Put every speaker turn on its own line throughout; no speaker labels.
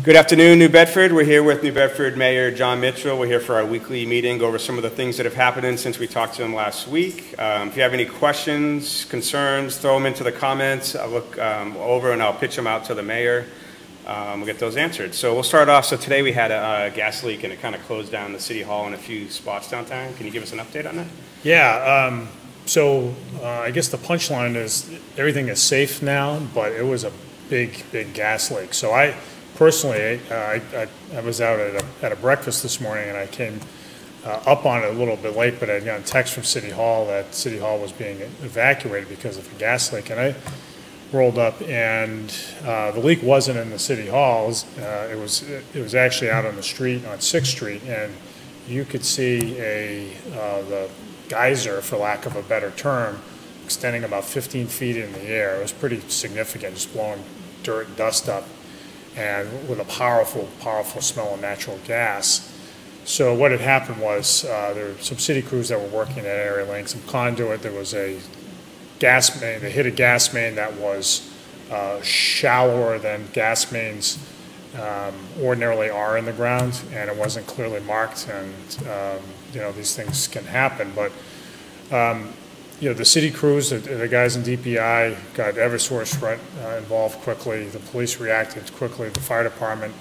Good afternoon, New Bedford. We're here with New Bedford Mayor John Mitchell. We're here for our weekly meeting, go over some of the things that have happened since we talked to him last week. If you have any questions, concerns, throw them into the comments. I'll look over and I'll pitch them out to the mayor. We'll get those answered. So we'll start off. So today we had a gas leak and it kind of closed down the city hall in a few spots downtown. Can you give us an update on that?
Yeah, I guess the punchline is everything is safe now, but it was a big gas leak. So I personally, I was out at a breakfast this morning and I came up on it a little bit late, but I got a text from City Hall that City Hall was being evacuated because of a gas leak. And I rolled up and the leak wasn't in the City Hall. It was actually out on the street on 6th Street, and you could see the geyser, for lack of a better term, extending about 15 feet in the air. It was pretty significant, just blowing dirt and dust up, and with a powerful smell of natural gas. So what had happened was there were some city crews that were working in that area, laying some conduit. There was a gas main. They hit a gas main that was shallower than gas mains ordinarily are in the ground, and it wasn't clearly marked. And these things can happen, but the city crews, the guys in DPI got Eversource involved quickly. The police reacted quickly. The fire department,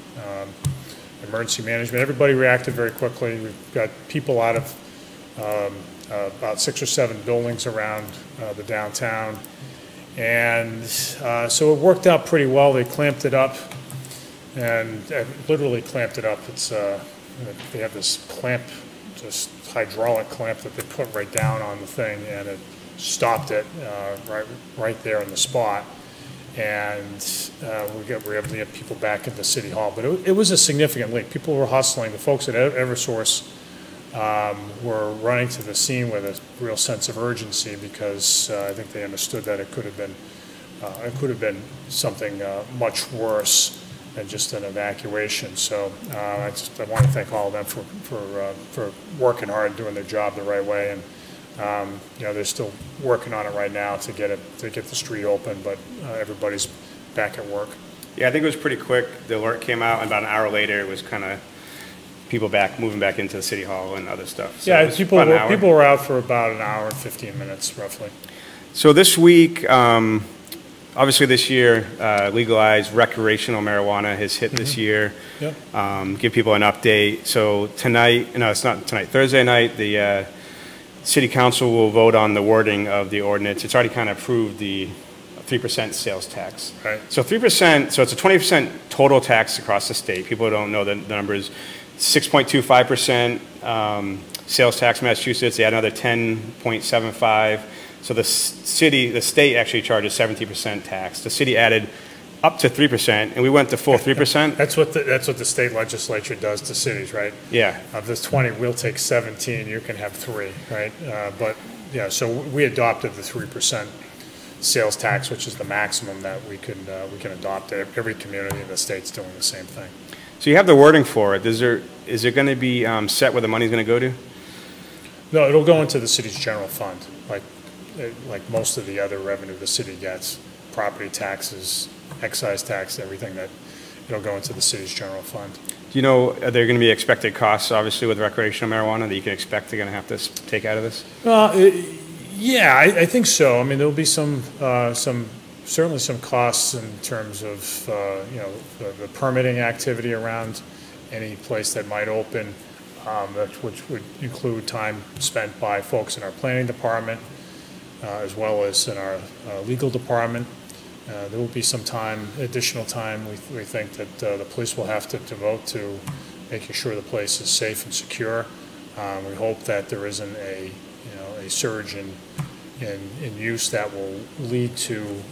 emergency management, everybody reacted very quickly. We've got people out of about 6 or 7 buildings around the downtown. And so it worked out pretty well. They clamped it up, and literally clamped it up. They have this clamp, this hydraulic clamp that they put right down on the thing, and it stopped it right there on the spot. And we were able to get people back into City Hall. But it was a significant leak. People were hustling. The folks at Eversource were running to the scene with a real sense of urgency, because I think they understood that it could have been something much worse than just an evacuation. So I want to thank all of them for working hard, doing their job the right way, and they're still working on it right now to get the street open, but everybody's back at work.
Yeah, I think it was pretty quick. The alert came out, and about an hour later, it was kind of people moving back into the City Hall and other stuff. So
yeah, people were out for about an hour and 15 minutes, roughly.
So this week, obviously this year, legalized recreational marijuana has hit this year. Yep. Give people an update. So tonight, no, it's not tonight, Thursday night, the City Council will vote on the wording of the ordinance. It's already kind of approved the 3% sales tax. Right. So 3%, so it's a 20% total tax across the state. People don't know the numbers. 6.25% sales tax in Massachusetts. They had another 10.75%. So the state actually charges 17% tax. The city added up to 3%, and we went to full 3%.
That's what the state legislature does to cities, right?
Yeah.
Of this 20, we'll take 17. You can have 3, right? But yeah, so we adopted the 3% sales tax, which is the maximum that we can adopt. Every community in the state's doing the same thing.
So you have the wording for it. Is it going to be set where the money's going to go to?
No, it'll go into the city's general fund, like most of the other revenue the city gets, property taxes, excise tax, everything, that it'll go into the city's general fund.
Do you know, are there going to be expected costs, obviously, with recreational marijuana that you can expect they're going to have to take out of this?
Yeah, I think so. I mean, there'll be certainly some costs in terms of the permitting activity around any place that might open, which would include time spent by folks in our planning department, as well as in our legal department. There will be some additional time we think that the police will have to devote to making sure the place is safe and secure. We hope that there isn't a surge in use that will lead to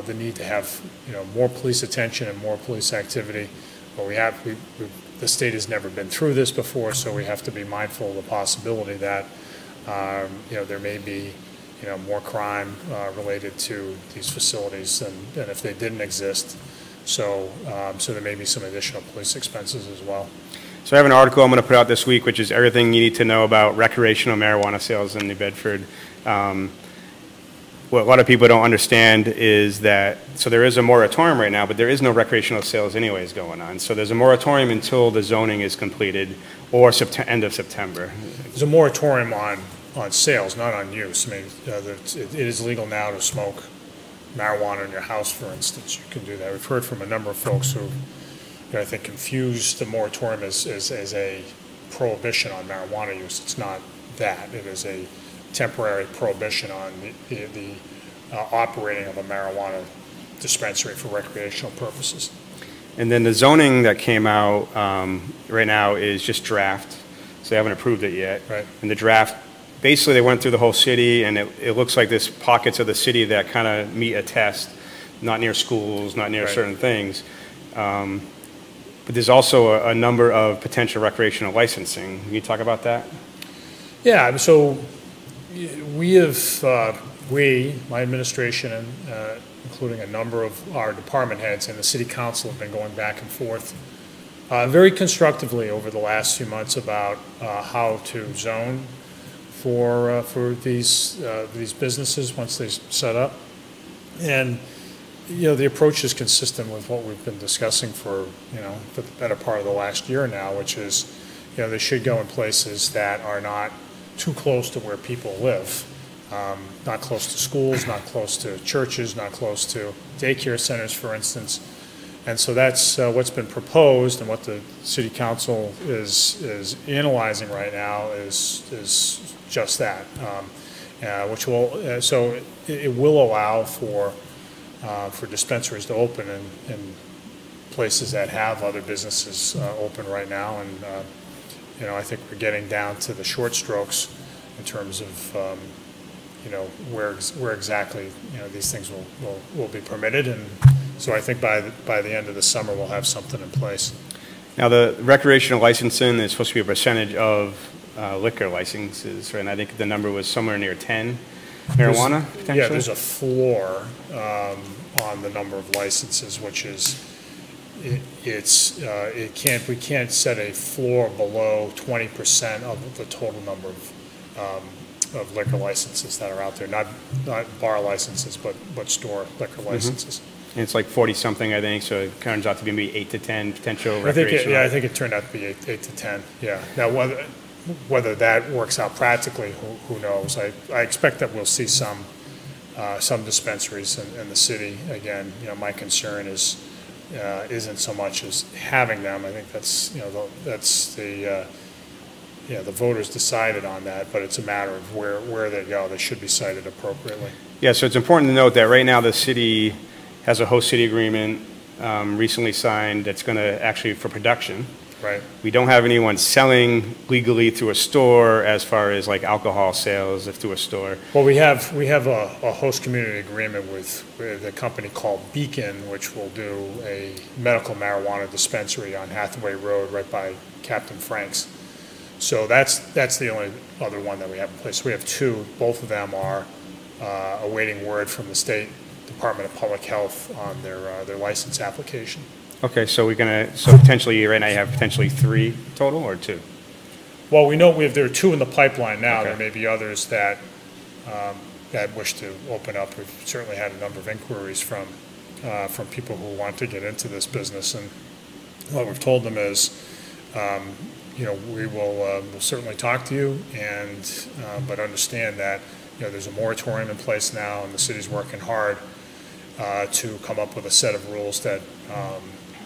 the need to have more police attention and more police activity. But the state has never been through this before, so we have to be mindful of the possibility that there may be more crime related to these facilities than if they didn't exist. So there may be some additional police expenses as well.
So I have an article I'm going to put out this week, which is everything you need to know about recreational marijuana sales in New Bedford. what a lot of people don't understand is that, so there is a moratorium right now, but there is no recreational sales anyways going on. So there's a moratorium until the zoning is completed, or end of September.
There's a moratorium on sales, not on use. I mean, it is legal now to smoke marijuana in your house, for instance. You can do that. We've heard from a number of folks who, I think, confuse the moratorium as a prohibition on marijuana use. It's not that. It is a temporary prohibition on the operating of a marijuana dispensary for recreational purposes.
And then the zoning that came out right now is just draft, so they haven't approved it yet.
Right.
And the draft, basically they went through the whole city, and it looks like there's pockets of the city that kind of meet a test, not near schools, not near certain things. But there's also a number of potential recreational licensing. Can you talk about that?
Yeah, so we have, my administration, and including a number of our department heads and the city council, have been going back and forth very constructively over the last few months about how to zone for these businesses once they set up. And the approach is consistent with what we've been discussing for the better part of the last year now, which is they should go in places that are not too close to where people live, not close to schools, not close to churches, not close to daycare centers, for instance. And so that's what's been proposed, and what the city council is analyzing right now is just that, which will so it will allow for dispensaries to open in places that have other businesses open right now, and I think we're getting down to the short strokes in terms of where exactly these things will be permitted, and so I think by the end of the summer we'll have something in place.
Now the recreational licensing is supposed to be a percentage of liquor licenses, right? And I think the number was somewhere near 10. Marijuana, potentially?
Yeah, there's a floor on the number of licenses, which is we can't set a floor below 20% of the total number of liquor licenses that are out there, not bar licenses, but store liquor licenses.
And it's like 40 something, I think, so it turns out to be maybe 8 to 10 potential recreational.
I think it turned out to be 8 to 10. Yeah. Now whether that works out practically, who knows? I expect that we'll see some dispensaries in the city. Again, my concern isn't so much as having them. I think that's the voters decided on that, but it's a matter of where they go. They should be cited appropriately.
Yeah, so it's important to note that right now the city has a host city agreement recently signed that's going to actually for production.
Right.
We don't have anyone selling legally through a store as far as like alcohol sales through a store.
Well, we have a host community agreement with a company called Beacon, which will do a medical marijuana dispensary on Hathaway Road right by Captain Frank's. So that's the only other one that we have in place. We have two. Both of them are awaiting word from the State Department of Public Health on their license application.
Okay, so so potentially right now you have potentially 3 total or 2?
Well, we know there are 2 in the pipeline now.
Okay.
There may be others that wish to open up. We've certainly had a number of inquiries from people who want to get into this business, and what we've told them is, we will we'll certainly talk to you, and but understand that there's a moratorium in place now, and the city's working hard to come up with a set of rules that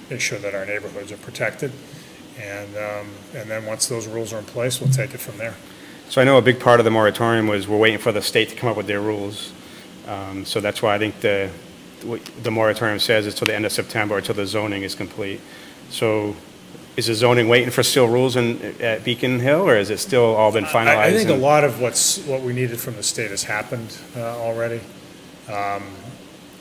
make sure that our neighborhoods are protected, and then once those rules are in place, we'll take it from there.
So I know a big part of the moratorium was we're waiting for the state to come up with their rules. So that's why I think the moratorium says it's till the end of September or till the zoning is complete. So is the zoning waiting for still rules at Beacon Hill, or has it still all been finalized?
I think a lot of what we needed from the state has happened already.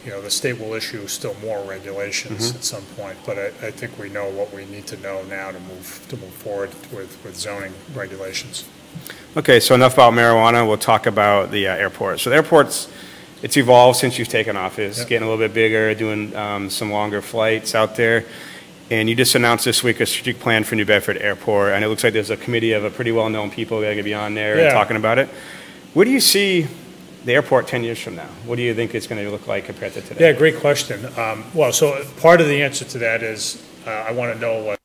The state will issue still more regulations at some point, but I think we know what we need to know now to move forward with zoning regulations.
Okay, so enough about marijuana. We'll talk about the airport. So the airport's, it's evolved since you've taken office, getting a little bit bigger, doing some longer flights out there. And you just announced this week a strategic plan for New Bedford Airport, and it looks like there's a committee of pretty well-known people that are going to be on there and talking about it. Where do you see the airport 10 years from now? What do you think it's going to look like compared to today?
Yeah, great question. Well, so part of the answer to that is I want to know what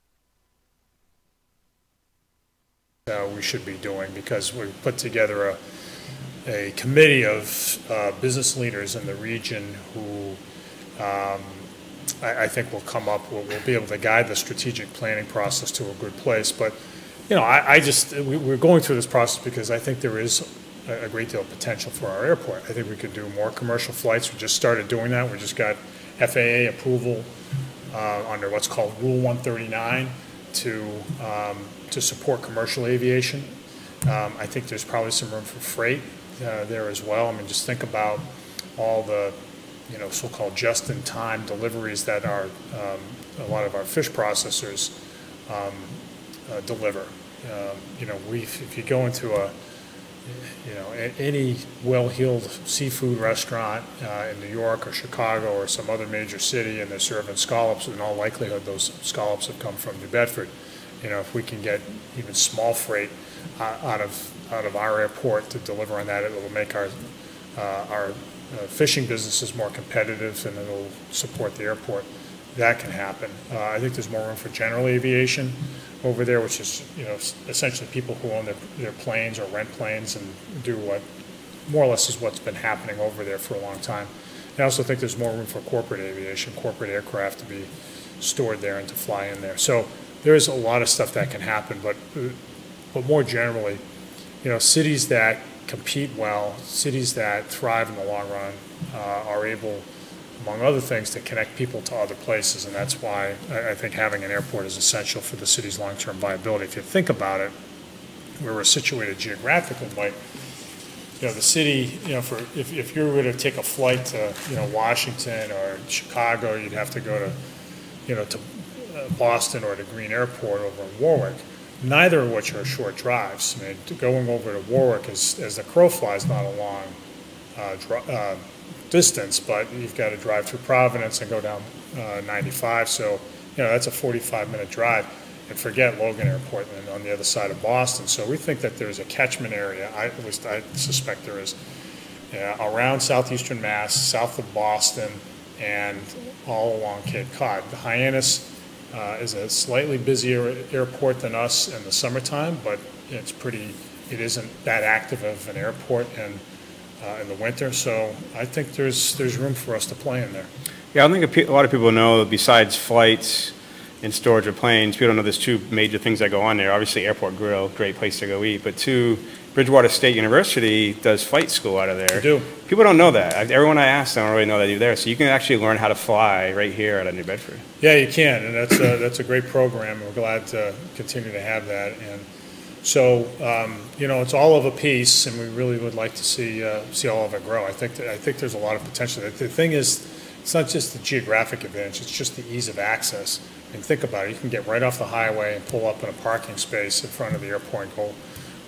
we should be doing, because we put together a committee of business leaders in the region who I think will come up, we'll be able to guide the strategic planning process to a good place. But, you know, we're going through this process because I think there is a great deal of potential for our airport. I think we could do more commercial flights. We just started doing that. We just got FAA approval under what's called Rule 139 to support commercial aviation. I think there's probably some room for freight there as well. I mean, just think about all the, you know, so-called just-in-time deliveries that a lot of our fish processors deliver. You know, if you go into any well-heeled seafood restaurant in New York or Chicago or some other major city, and they're serving scallops, in all likelihood those scallops have come from New Bedford. You know, if we can get even small freight out of our airport to deliver on that, it will make our fishing businesses more competitive, and it will support the airport. That can happen. I think there's more room for general aviation over there, which is, you know, essentially people who own their planes or rent planes and do what more or less is what's been happening over there for a long time. I also think there's more room for corporate aviation, corporate aircraft to be stored there and to fly in there. So there's a lot of stuff that can happen, but more generally, you know, cities that compete well, cities that thrive in the long run are able, among other things, to connect people to other places, and that's why I think having an airport is essential for the city's long-term viability. If you think about it, where we're situated geographically, like, you know, the city, you know, if you were to take a flight to, you know, Washington or Chicago, you'd have to go to, you know, to Boston or to Green Airport over in Warwick. Neither of which are short drives. I mean, going over to Warwick, as the crow flies, not a long distance, but you've got to drive through Providence and go down 95. So, you know, that's a 45-minute drive. And forget Logan Airport and on the other side of Boston. So we think that there's a catchment area, at least I suspect there is, around southeastern Mass, south of Boston, and all along Cape Cod. The Hyannis is a slightly busier airport than us in the summertime, but it isn't that active of an airport in the winter. So I think there's room for us to play in there.
Yeah, I think a lot of people know, besides flights and storage of planes, people don't know there's two major things that go on there. Obviously, Airport Grill, great place to go eat, but two, Bridgewater State University does flight school out of there.
They do.
People don't know that. Everyone I ask, they don't really know that you're there. So you can actually learn how to fly right here out of New Bedford.
Yeah, you can, and that's a great program. We're glad to continue to have that. And so, you know, it's all of a piece, and we really would like to see all of it grow. I think there's a lot of potential. The thing is, it's not just the geographic advantage; it's just the ease of access. I mean, think about it. You can get right off the highway and pull up in a parking space in front of the airport and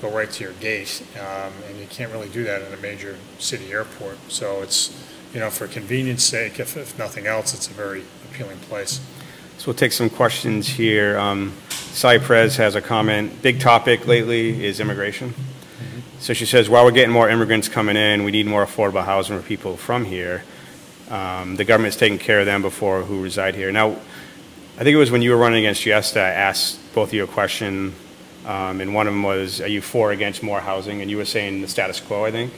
go right to your gate, and you can't really do that in a major city airport. So it's, you know, for convenience sake, if nothing else, it's a very appealing place.
So we'll take some questions here. Cypress has a comment. Big topic lately is immigration. Mm-hmm. So she says, while we're getting more immigrants coming in, we need more affordable housing for people from here. The government's taking care of them before who reside here. Now, I think it was when you were running against Giesta, I asked both of you a question, and one of them was, are you for or against more housing? And you were saying the status quo, I think.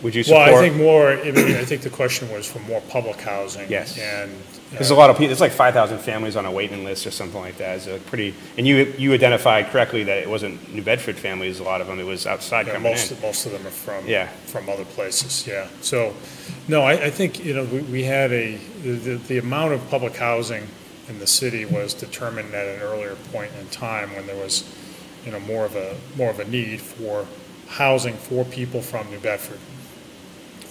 Would you support?
Well, I think the question was for more public housing.
Yes.
And
there's a lot of people, there's like 5,000 families on a waiting list or something like that. It's a pretty, and you identified correctly that it wasn't New Bedford families, a lot of them, it was outside coming in.
Most of them are from other places, yeah. So, no, I think, you know, we had the amount of public housing in the city was determined at an earlier point in time when there was, you know, more of a need for housing for people from New Bedford.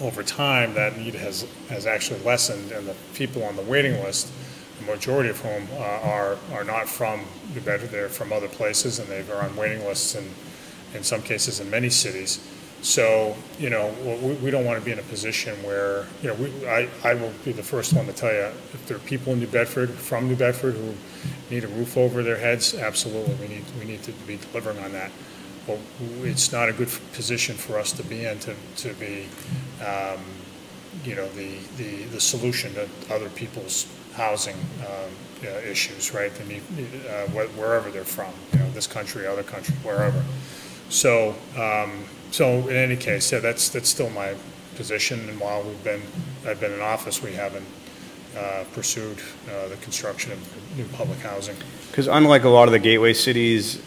Over time, that need has actually lessened, and the people on the waiting list, the majority of whom are not from New Bedford, they're from other places, and they are on waiting lists in some cases in many cities. So, you know, we don't want to be in a position where, you know, I will be the first one to tell you, if there are people in New Bedford, from New Bedford, who need a roof over their heads, absolutely, we need to be delivering on that. well, it's not a good position for us to be in to be, you know, the solution to other people's housing issues, right? They need, wherever they're from, you know, this country, other country, wherever. So, so in any case, yeah, that's still my position. And while I've been in office, we haven't pursued the construction of new public housing.
Because unlike a lot of the gateway cities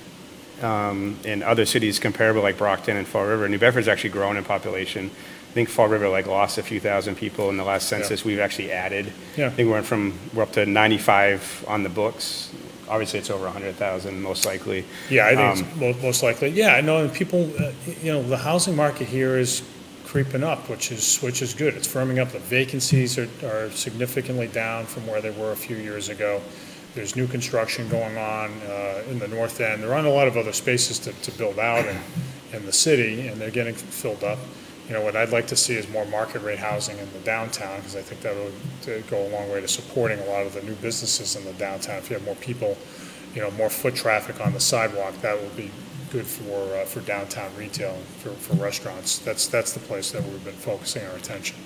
and other cities comparable like Brockton and Fall River, New Bedford's actually grown in population. I think Fall River lost a few thousand people in the last census. We've actually added. I think we're up to 95 on the books. Obviously, it's over 100,000 most likely.
Yeah, I think it's most likely. Yeah, I know, and people, you know, the housing market here is creeping up, which is good. It's firming up. The vacancies are significantly down from where they were a few years ago. There's new construction going on in the north end. There aren't a lot of other spaces to build out in the city, and they're getting filled up. You know, what I'd like to see is more market rate housing in the downtown, because I think that would go a long way to supporting a lot of the new businesses in the downtown. If you have more people, you know, more foot traffic on the sidewalk, that would be good for downtown retail, for restaurants. That's the place that we've been focusing our attention.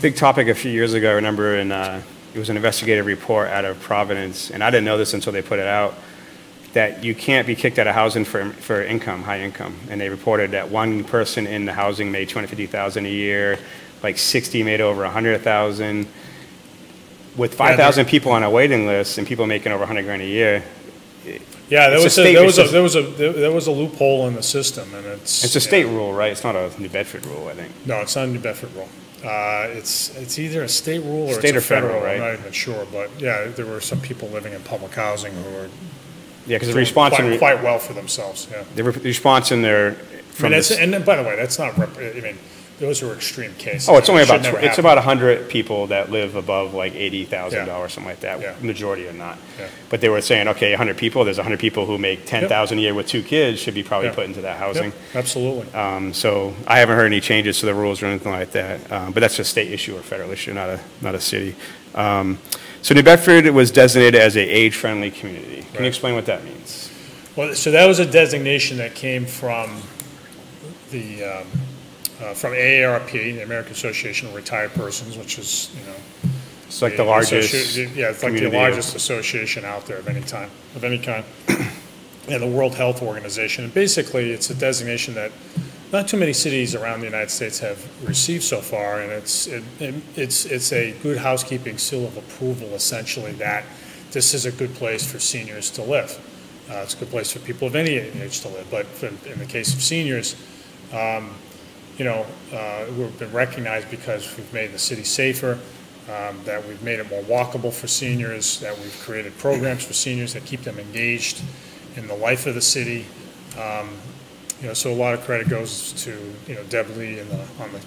Big topic a few years ago. I remember it was an investigative report out of Providence, and I didn't know this until they put it out, that you can't be kicked out of housing for income, high income. And they reported that one person in the housing made $250,000 a year, like 60 made over 100,000. With 5,000 people on a waiting list and people making over 100 grand a year.
Yeah, there was a loophole in the system, and it's
a state rule, right? It's not a New Bedford rule, I think.
No, it's not a New Bedford rule. It's either a state rule or it's a federal, right? I'm not even sure, but yeah, there were some people living in public housing who were
because the response
quite well for themselves. Yeah,
the response in there.
And by the way, that's not. I mean, those are extreme cases.
Oh, it's only about 100 people that live above like $80,000, something like that. Yeah. Majority are not. Yeah. But they were saying, okay, 100 people. There's 100 people who make $10,000 a year with 2 kids should be probably put into that housing.
Yep. Absolutely.
So I haven't heard any changes to the rules or anything like that. But that's a state issue or federal issue, not a city. So New Bedford was designated as an age-friendly community. Can you explain what that means?
Well, so that was a designation that came from the from AARP, the American Association of Retired Persons, which is, you know,
it's like the largest.
It's like the largest association out there of any kind. And the World Health Organization. And basically, it's a designation that not too many cities around the United States have received so far, and it's a good housekeeping seal of approval, essentially, that this is a good place for seniors to live. It's a good place for people of any age to live, but in the case of seniors, you know, we've been recognized because we've made the city safer, that we've made it more walkable for seniors, that we've created programs for seniors that keep them engaged in the life of the city. You know, so a lot of credit goes to, you know, Deb Lee and the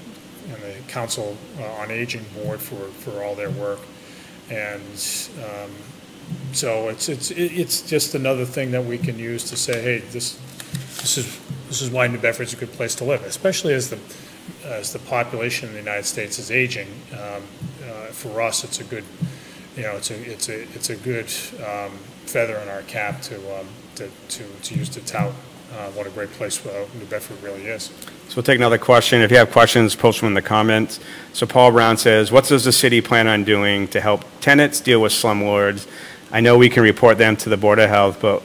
Council on Aging board for all their work, and so it's just another thing that we can use to say, hey, this is why New Bedford's a good place to live, especially as the population in the United States is aging. For us, it's a good, you know, it's a good feather in our cap to use to tout what a great place New Bedford really is.
So we'll take another question. If you have questions, post them in the comments. So Paul Brown says, what does the city plan on doing to help tenants deal with slumlords? I know we can report them to the Board of Health, but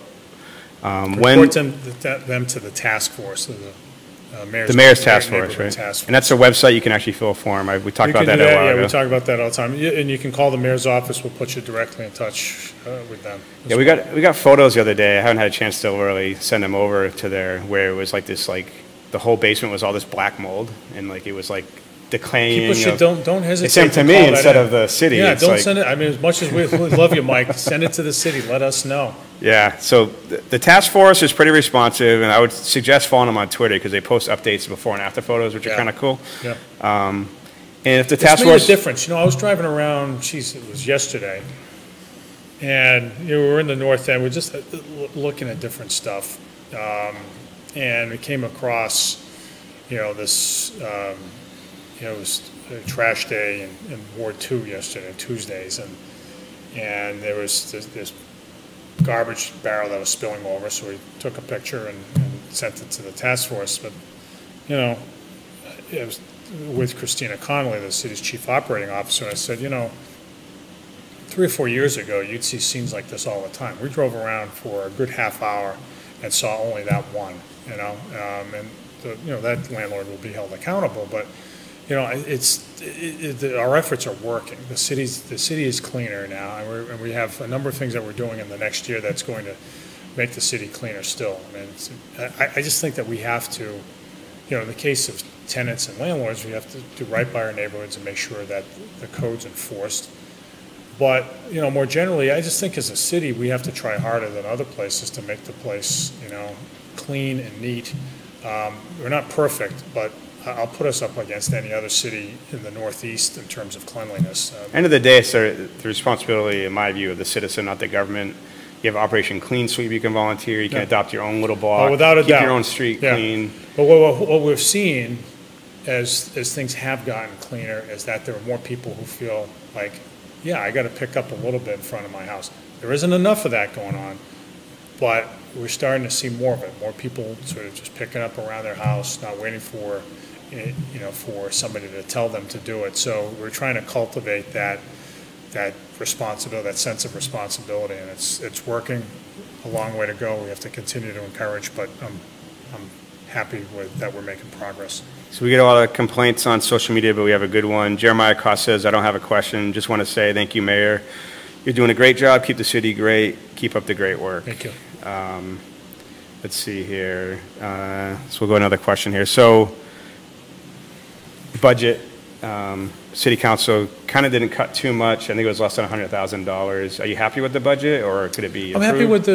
report them to the task force, the mayor's
task force, right? And that's a website you can actually fill a form. We talked about that a while ago.
Yeah, we talk about that all the time. And you can call the mayor's office. We'll put you directly in touch with them.
Yeah, we got photos the other day. I haven't had a chance to really send them over to there, where it was like this, like the whole basement was all this black mold, and like it was like decaying.
People should don't hesitate.
It's sent to me instead of the city.
Yeah, don't send it. I mean, as much as we love you, Mike, send it to the city. Let us know.
Yeah, so the task force is pretty responsive, and I would suggest following them on Twitter because they post updates before and after photos, which are kind of cool. Yeah. And if the task force,
it's made a difference. You know, I was driving around. Geez, it was yesterday, and you know, we were in the North End. We're just looking at different stuff, and we came across, you know, this. You know, it was a trash day in Ward 2 yesterday, Tuesdays, and there was this garbage barrel that was spilling over, so we took a picture and sent it to the task force. But, you know, it was with Christina Connolly, the city's chief operating officer. I said, you know, 3 or 4 years ago, you'd see scenes like this all the time. We drove around for a good half hour and saw only that one, you know, and you know, that landlord will be held accountable. But, you know, our efforts are working. The city is cleaner now, and we have a number of things that we're doing in the next year that's going to make the city cleaner still. I mean, I just think that we have to, you know, in the case of tenants and landlords, we have to do right by our neighborhoods and make sure that the code's enforced. But, you know, more generally, I just think as a city, we have to try harder than other places to make the place, you know, clean and neat. We're not perfect, but I'll put us up against any other city in the Northeast in terms of cleanliness.
End of the day, sir, the responsibility, in my view, of the citizen, not the government. You have Operation Clean Sweep you can volunteer. You can adopt your own little block.
Oh, without a doubt.
Keep your own street clean.
But what we're seeing as things have gotten cleaner is that there are more people who feel like, yeah, I got to pick up a little bit in front of my house. There isn't enough of that going on, but we're starting to see more of it. More people sort of just picking up around their house, not waiting for, you know, for somebody to tell them to do it. So we're trying to cultivate that responsibility, that sense of responsibility, and it's working. A long way to go. We have to continue to encourage, but I'm happy with that we're making progress.
So we get a lot of complaints on social media, but we have a good one. Jeremiah Cost says, I don't have a question. Just want to say thank you, Mayor. You're doing a great job. Keep the city great. Keep up the great work.
Thank you.
Let's see here. So we'll go another question here. So budget, city council kind of didn't cut too much. I think it was less than $100,000. Are you happy with the budget, or could it be improved?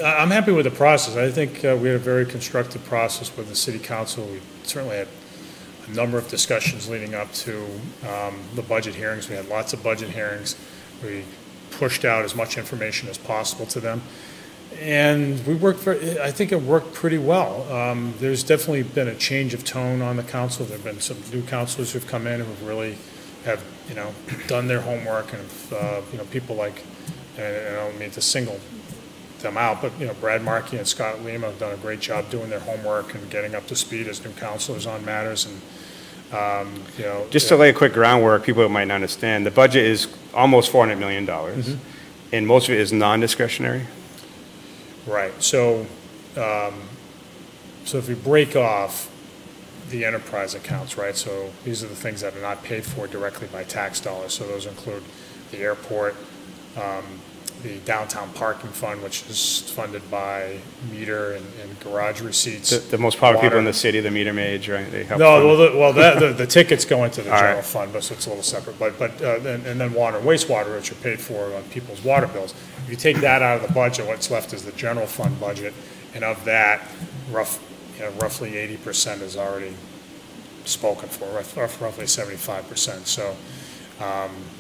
I'm happy with the process. I think we had a very constructive process with the city council. We certainly had a number of discussions leading up to the budget hearings. We had lots of budget hearings. We pushed out as much information as possible to them. And I think it worked pretty well. There's definitely been a change of tone on the council. There have been some new councilors who've come in who really have, you know, done their homework, and you know, people like, and I don't mean to single them out, but, you know, Brad Markey and Scott Lima have done a great job doing their homework and getting up to speed as new councilors on matters. And you know,
just to lay a quick groundwork, people might not understand, the budget is almost $400 million, and most of it is non-discretionary.
Right. So, so if we break off the enterprise accounts, right? So these are the things that are not paid for directly by tax dollars. So those include the airport, the downtown parking fund, which is funded by meter and garage receipts.
The most popular people in the city, the meter maids, right? They help.
No, the tickets go into the general fund, but so it's a little separate. But and then water and wastewater, which are paid for on people's water bills. If you take that out of the budget, what's left is the general fund budget, and of that, roughly 80% is already spoken for, roughly 75%. So,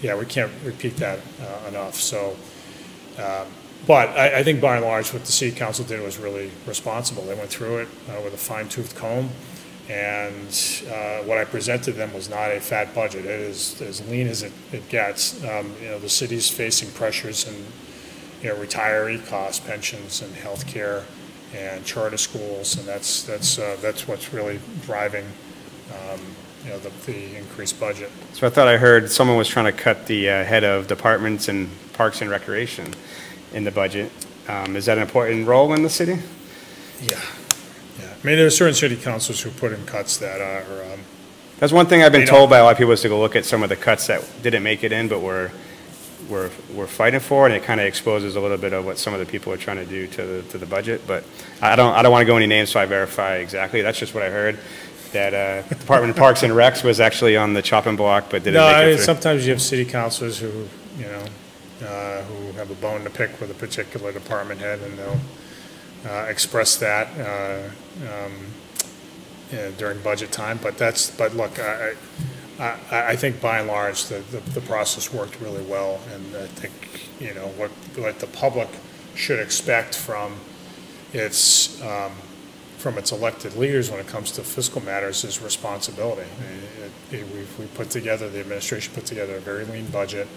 yeah, we can't repeat that enough. So. But I think by and large what the city council did was really responsible. They went through it with a fine-toothed comb, and what I presented them was not a fat budget. It is as lean as it gets. You know, the city's facing pressures in, you know, retiree costs, pensions, and health care, and charter schools, and that's what's really driving you know, the increased budget. So
I thought I heard someone was trying to cut the head of departments and Parks and Recreation in the budget. Is that an important role in the city?
Yeah. I mean, there are certain city councils who put in cuts that are.
That's one thing I've been told by a lot of people, is to go look at some of the cuts that didn't make it in, but we're fighting for, and it kind of exposes a little bit of what some of the people are trying to do to the budget. But I don't want to go any names, so I verify exactly. That's just what I heard. That Department of Parks and Recs was actually on the chopping block, but didn't make it through.
Sometimes you have city councilors who, you know, who have a bone to pick with a particular department head, and they'll express that during budget time. But look, I think by and large the process worked really well, and I think, you know, what the public should expect from its elected leaders when it comes to fiscal matters is responsibility. We put together, the administration put together a very lean budget.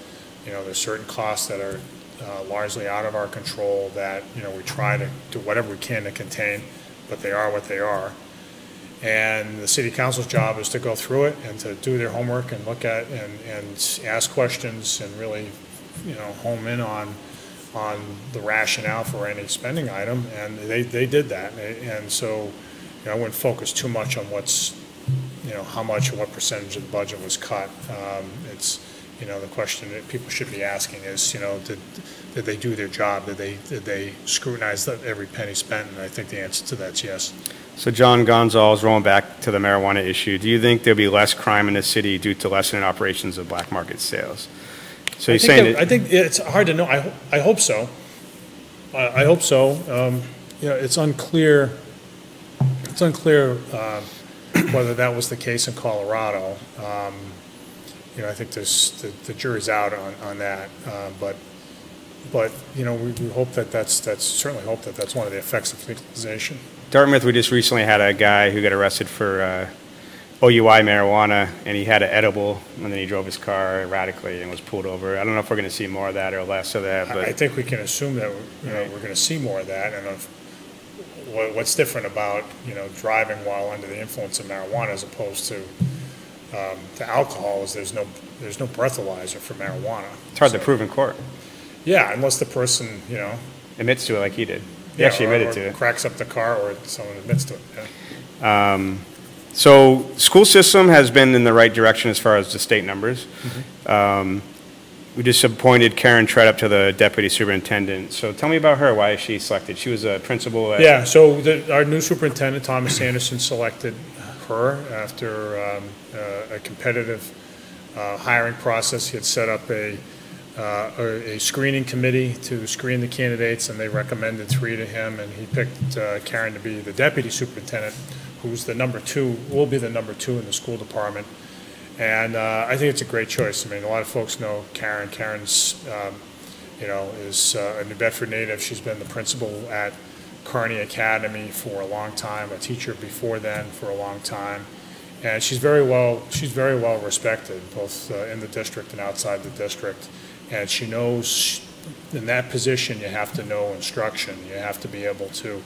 You know, there's certain costs that are largely out of our control that, you know, we try to do whatever we can to contain. but they are what they are. And the city council's job is to go through it and to do their homework and look at and ask questions and really, home in on the rationale for any spending item, and they did that. And so, I wouldn't focus too much on what's, how much or what percentage of the budget was cut. It's, the question that people should be asking is, did they do their job? Did they scrutinize every penny spent? And I think the answer to that's yes.
So John Gonzalez, rolling back to the marijuana issue, do you think there'll be less crime in the city due to lessening operations of black market sales? So you're saying
I think it's hard to know. I hope so. I hope so. It's unclear. It's unclear whether that was the case in Colorado. I think the jury's out on that. But we hope that's certainly hope that that's one of the effects of legalization.
Dartmouth, we just recently had a guy who got arrested for OUI marijuana, and he had an edible, and then he drove his car erratically and was pulled over. I don't know if we're going to see more of that or less of that. But
I think we can assume that we're going to see more of that. And what's different about driving while under the influence of marijuana as opposed to alcohol is there's no breathalyzer for marijuana.
It's hard to prove in court.
Yeah, unless the person
admits to it like he did. He actually admitted to it.
Cracks up the car, or someone admits to it. Yeah.
So school system has been in the right direction as far as the state numbers. Mm-hmm. We just appointed Karen Tread up to the deputy superintendent. So tell me about her. Why is she selected? She was a principal at...
Yeah, so our new superintendent, Thomas Anderson, selected her after a competitive hiring process. He had set up a screening committee to screen the candidates, and they recommended 3 to him, and he picked Karen to be the deputy superintendent, who's the will be the number 2 in the school department. And I think it's a great choice. I mean, a lot of folks know Karen. Karen's, is a New Bedford native. She's been the principal at Kearney Academy for a long time, a teacher before then for a long time. And she's very well respected, both in the district and outside the district. And she knows, in that position, you have to know instruction. You have to be able to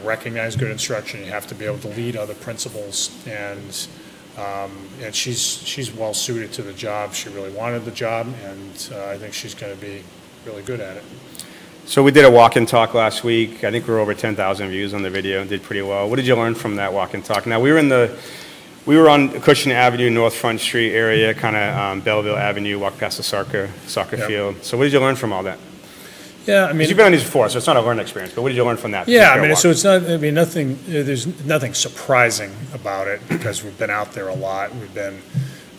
recognize good instruction. You have to be able to lead other principals, and she's well suited to the job. She really wanted the job, and I think she's going to be really good at it.
So we did a walk and talk last week. I think we were over 10,000 views on the video and did pretty well. What did you learn from that walk and talk? Now we were on Cushing Avenue, North Front Street area, kind of Belleville Avenue, walked past the soccer field. So what did you learn from all that?
Yeah, I mean,
you've been on these before, so it's not a learning experience. But what did you learn from that?
Yeah, I mean, so it's not. I mean, nothing. There's nothing surprising about it because we've been out there a lot. We've been,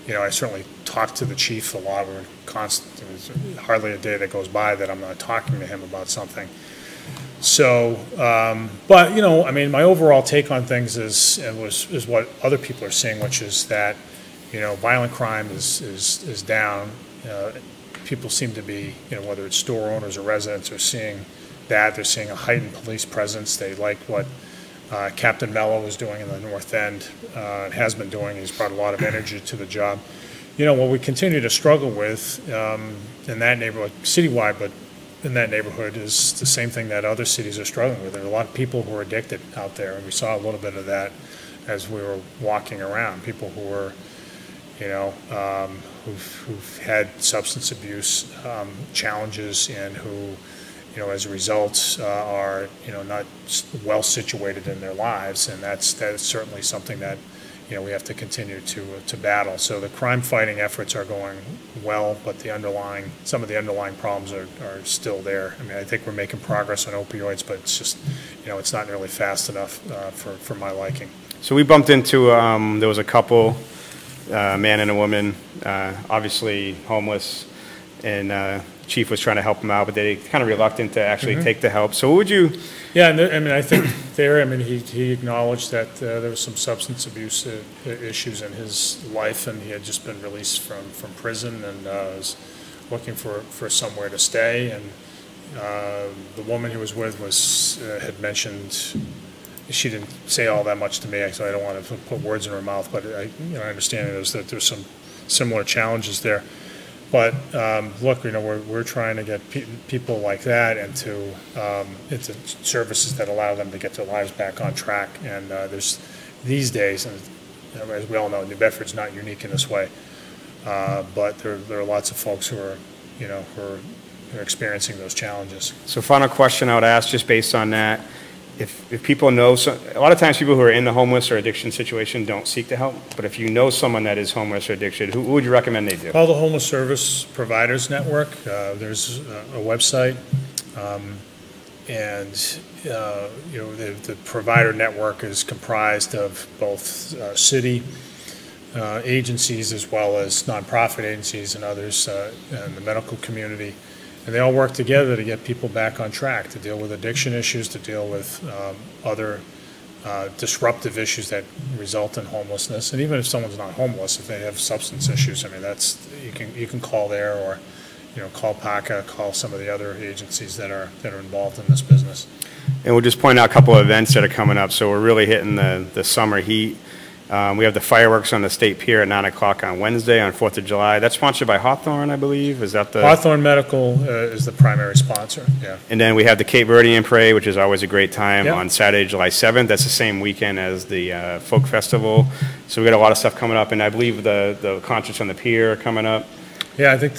I certainly talked to the chief a lot. We're constant. There's hardly a day that goes by that I'm not talking to him about something. So, but I mean, my overall take on things is what other people are seeing, which is that, violent crime is down. People seem to be, whether it's store owners or residents, are seeing that. They're seeing a heightened police presence. They like what Captain Mello is doing in the North End and has been doing. He's brought a lot of energy to the job. What we continue to struggle with in that neighborhood, citywide, but in that neighborhood, is the same thing that other cities are struggling with. There are a lot of people who are addicted out there, and we saw a little bit of that as we were walking around. People who were, who've had substance abuse challenges, and who, as a result, are not well situated in their lives, and that's certainly something that we have to continue to battle. So the crime fighting efforts are going well, but some of the underlying problems are still there. I mean, I think we're making progress on opioids, but it's just it's not nearly fast enough for my liking.
So we bumped into there was a couple. Man and a woman, obviously homeless, and Chief was trying to help them out, but they kind of reluctant to actually take the help. So what would you?
Yeah, and I mean, I think he acknowledged that there was some substance abuse issues in his life, and he had just been released from prison and was looking for somewhere to stay. And the woman he was with had mentioned. She didn't say all that much to me, so I don't want to put words in her mouth. But I understand that there's some similar challenges there. But look, we're trying to get people like that into services that allow them to get their lives back on track. And there's these days, and as we all know, New Bedford's not unique in this way. But there are lots of folks who are, who are experiencing those challenges.
So, final question I would ask, just based on that. If people know, a lot of times people who are in the homeless or addiction situation don't seek the help, but if you know someone that is homeless or addicted, who would you recommend they do?
Call the Homeless Service Providers Network. There's a website, and the provider network is comprised of both city agencies as well as nonprofit agencies and others in the medical community. And they all work together to get people back on track, to deal with addiction issues, to deal with other disruptive issues that result in homelessness. And even if someone's not homeless, if they have substance issues, I mean, you can call there, or call PACA, call some of the other agencies that are involved in this business.
And we'll just point out a couple of events that are coming up. So we're really hitting the summer heat. We have the fireworks on the State Pier at 9 o'clock on Wednesday on 4th of July. That's sponsored by Hawthorne, I believe. Is that the...
Hawthorne Medical is the primary sponsor, yeah.
And then we have the Cape Verdean Parade, which is always a great time,
yep.
on Saturday, July 7th. That's the same weekend as the Folk Festival. So we got a lot of stuff coming up, and I believe the concerts on the pier are coming up.
Yeah, I think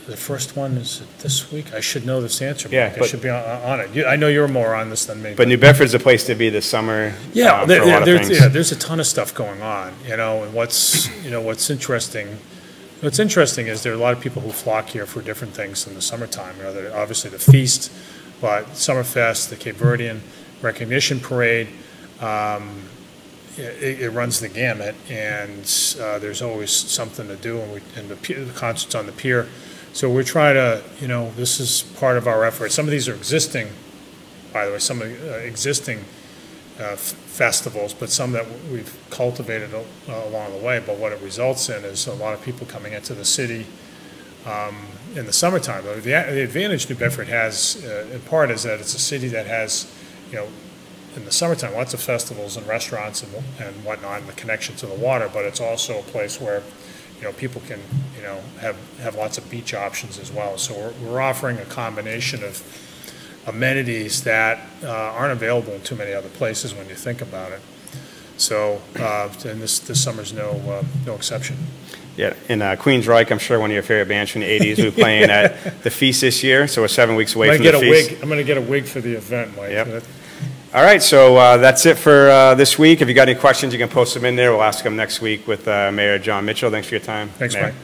the first one is this week. I should know this answer.
Yeah,
I should be on it. I know you're more on this than me.
But New Bedford's the place to be this summer.
Yeah,
there's
a ton of stuff going on. And what's interesting. What's interesting is there are a lot of people who flock here for different things in the summertime. Obviously the feast, but Summerfest, the Cape Verdean Recognition Parade. It runs the gamut, and there's always something to do. And the concerts on the pier. So we're trying to, this is part of our effort. Some of these are existing, by the way, some existing festivals, but some that we've cultivated along the way. But what it results in is a lot of people coming into the city in the summertime. The advantage New Bedford has, in part, is that it's a city that has, in the summertime, lots of festivals and restaurants and whatnot, and the connection to the water. But it's also a place where people can, have lots of beach options as well. So we're offering a combination of amenities that aren't available in too many other places when you think about it. So, and this summer's no exception.
Yeah, in Queensryche, I'm sure one of your favorite bands from the 80s will be playing at the Feast this year. So we're 7 weeks away from the Feast.
I'm going to get a wig for the event, Mike.
Yep. All right, so that's it for this week. If you got any questions, you can post them in there. We'll ask them next week with Mayor John Mitchell. Thanks for your time.
Thanks,
Mayor.
Mike.